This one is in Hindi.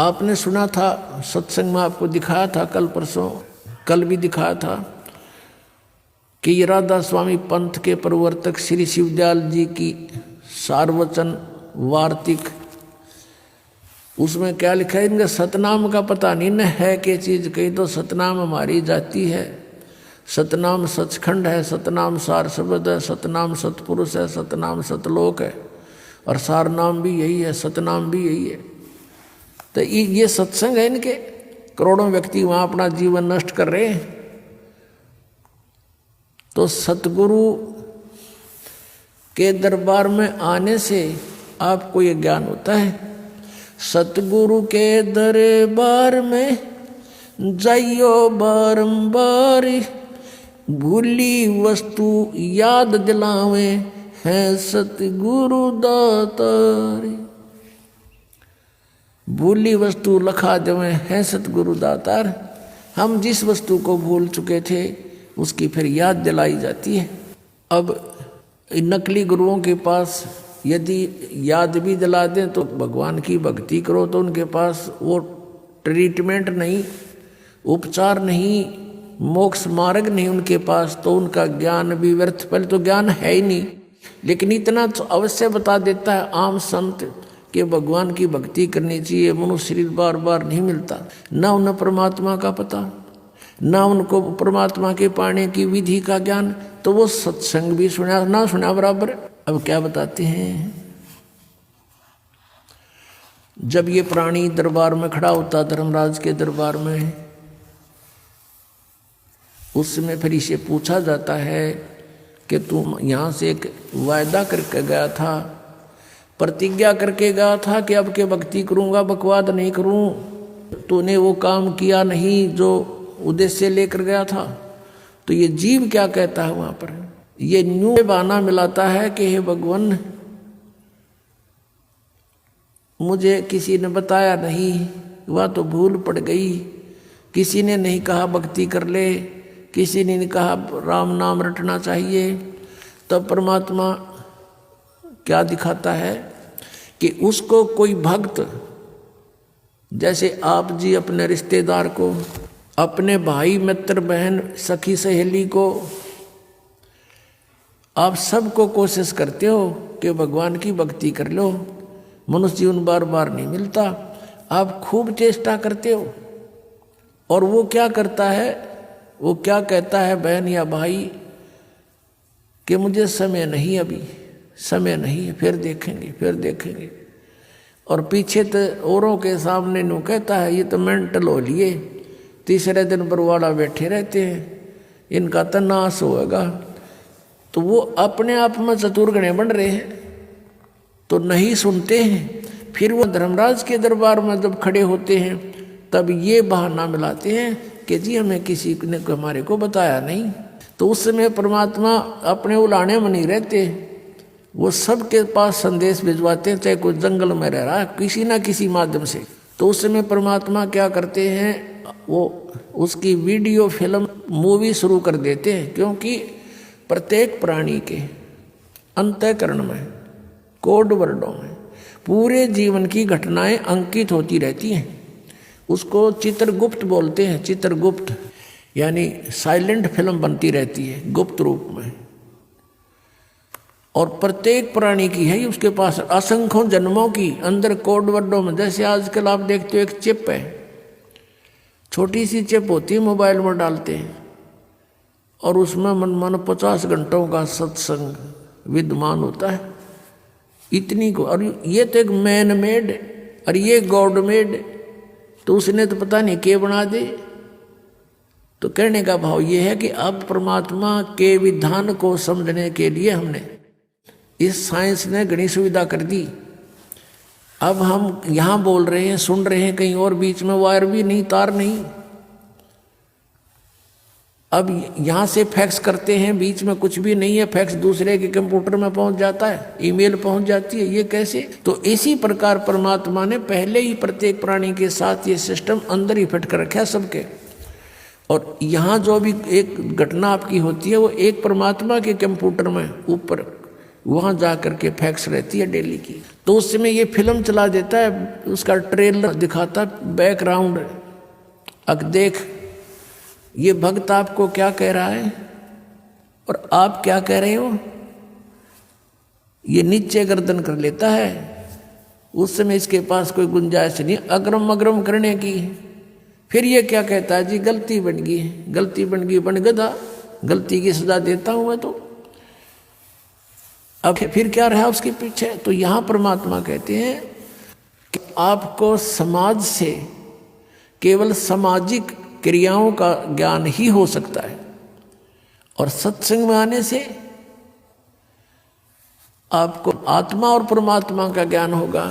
आपने सुना था, सत्संग में आपको दिखाया था, कल परसों कल भी दिखाया था कि राधा स्वामी पंथ के प्रवर्तक श्री शिवदयाल जी की सारवचन वार्तिक, उसमें क्या लिखा है, इनका सतनाम का पता नहीं न है क्या चीज़। कहीं तो सतनाम हमारी जाति है, सतनाम सचखंड है, सतनाम सार शब्द है, सतनाम सतपुरुष है, सतनाम सतलोक है, और सार नाम भी यही है, सतनाम भी यही है। तो ये सत्संग है इनके। करोड़ों व्यक्ति वहाँ अपना जीवन नष्ट कर रहे हैं। तो सतगुरु के दरबार में आने से आपको ये ज्ञान होता है। सतगुरु के दरबार में जाइयो बारंबार, भूली वस्तु याद दिलावे हैं सतगुरु दातार। भूली वस्तु लखा देवे हैं सतगुरु दातार। हम जिस वस्तु को भूल चुके थे उसकी फिर याद दिलाई जाती है। अब नकली गुरुओं के पास यदि याद भी दिला दें तो भगवान की भक्ति करो तो उनके पास वो ट्रीटमेंट नहीं, उपचार नहीं, मोक्ष मार्ग नहीं उनके पास, तो उनका ज्ञान भी व्यर्थ। पहले तो ज्ञान है ही नहीं, लेकिन इतना तो अवश्य बता देता है आम संत कि भगवान की भक्ति करनी चाहिए। मनुष्य शरीर बार बार नहीं मिलता, ना उन्हें परमात्मा का पता, ना उनको परमात्मा के पाने की विधि का ज्ञान, तो वो सत्संग भी सुना ना सुना बराबर। अब क्या बताते हैं, जब ये प्राणी दरबार में खड़ा होता, धर्मराज के दरबार में, उस समय फिर इसे पूछा जाता है कि तुम यहाँ से एक वायदा करके गया था, प्रतिज्ञा करके गया था कि अब के भक्ति करूँगा, बकवाद नहीं करूँ, तूने वो काम किया नहीं जो उद्देश्य लेकर गया था। तो ये जीव क्या कहता है वहाँ पर, ये न्यू बहाना मिलाता है कि हे भगवान, मुझे किसी ने बताया नहीं, वह तो भूल पड़ गई, किसी ने नहीं कहा भक्ति कर ले, किसी ने नहीं कहा राम नाम रटना चाहिए। तब परमात्मा क्या दिखाता है कि उसको कोई भक्त, जैसे आप जी अपने रिश्तेदार को, अपने भाई मित्र बहन सखी सहेली को, आप सबको कोशिश करते हो कि भगवान की भक्ति कर लो, मनुष्य जीवन बार बार नहीं मिलता, आप खूब चेष्टा करते हो, और वो क्या करता है, वो क्या कहता है बहन या भाई कि मुझे समय नहीं, अभी समय नहीं है, फिर देखेंगे फिर देखेंगे, और पीछे तो औरों के सामने नु कहता है ये तो मेंटल हो लिए, तीसरे दिन बरवाड़ा बैठे रहते हैं, इनका तो नाश होगा। तो वो अपने आप में चतुर्गणे बन रहे हैं, तो नहीं सुनते हैं। फिर वो धर्मराज के दरबार में जब खड़े होते हैं तब ये बहाना मिलाते हैं कि जी हमें किसी ने हमारे को बताया नहीं। तो उस समय परमात्मा अपने उलाने में नहीं रहते, वो सबके पास संदेश भिजवाते हैं, चाहे कोई जंगल में रह रहा है किसी ना किसी माध्यम से। तो उस समय परमात्मा क्या करते हैं, वो उसकी वीडियो फिल्म मूवी शुरू कर देते हैं, क्योंकि प्रत्येक प्राणी के अंतःकरण में, कोड वर्डों में पूरे जीवन की घटनाएं अंकित होती रहती हैं। उसको चित्रगुप्त बोलते हैं, चित्रगुप्त यानी साइलेंट फिल्म बनती रहती है गुप्त रूप में, और प्रत्येक प्राणी की है उसके पास असंख्यों जन्मों की अंदर कोड वर्डों में। जैसे आजकल आप देखते हो एक चिप है, छोटी सी चिप होती है, मोबाइल में डालते हैं और उसमें मन 50 घंटों का सत्संग विद्यमान होता है, इतनी को। और ये तो एक मैन मेड और ये गॉड मेड, तो उसने तो पता नहीं क्या बना दे। तो कहने का भाव ये है कि अब परमात्मा के विधान को समझने के लिए हमने इस साइंस ने घनी सुविधा कर दी। अब हम यहाँ बोल रहे हैं, सुन रहे हैं, कहीं और बीच में वायर भी नहीं, तार नहीं। अब यहाँ से फैक्स करते हैं, बीच में कुछ भी नहीं है, फैक्स दूसरे के कंप्यूटर में पहुँच जाता है, ईमेल पहुँच जाती है। ये कैसे? तो इसी प्रकार परमात्मा ने पहले ही प्रत्येक प्राणी के साथ ये सिस्टम अंदर ही फिट कर रखा है सबके। और यहाँ जो भी एक घटना आपकी होती है वो एक परमात्मा के कंप्यूटर में ऊपर वहाँ जा कर के फैक्स रहती है डेली की। तो उस समय ये फिल्म चला देता है, उसका ट्रेलर दिखाता बैकग्राउंड। अब देख ये भक्त आपको क्या कह रहा है और आप क्या कह रहे हो। ये नीचे गर्दन कर लेता है। उस समय इसके पास कोई गुंजाइश नहीं अग्रम अग्रम करने की। फिर ये क्या कहता है, जी गलती बन गई, गलती बन गई, बन गधा, गलती की सजा देता हूं मैं तो। अब फिर क्या रहा उसके पीछे। तो यहां परमात्मा कहते हैं कि आपको समाज से केवल सामाजिक क्रियाओं का ज्ञान ही हो सकता है, और सत्संग में आने से आपको आत्मा और परमात्मा का ज्ञान होगा।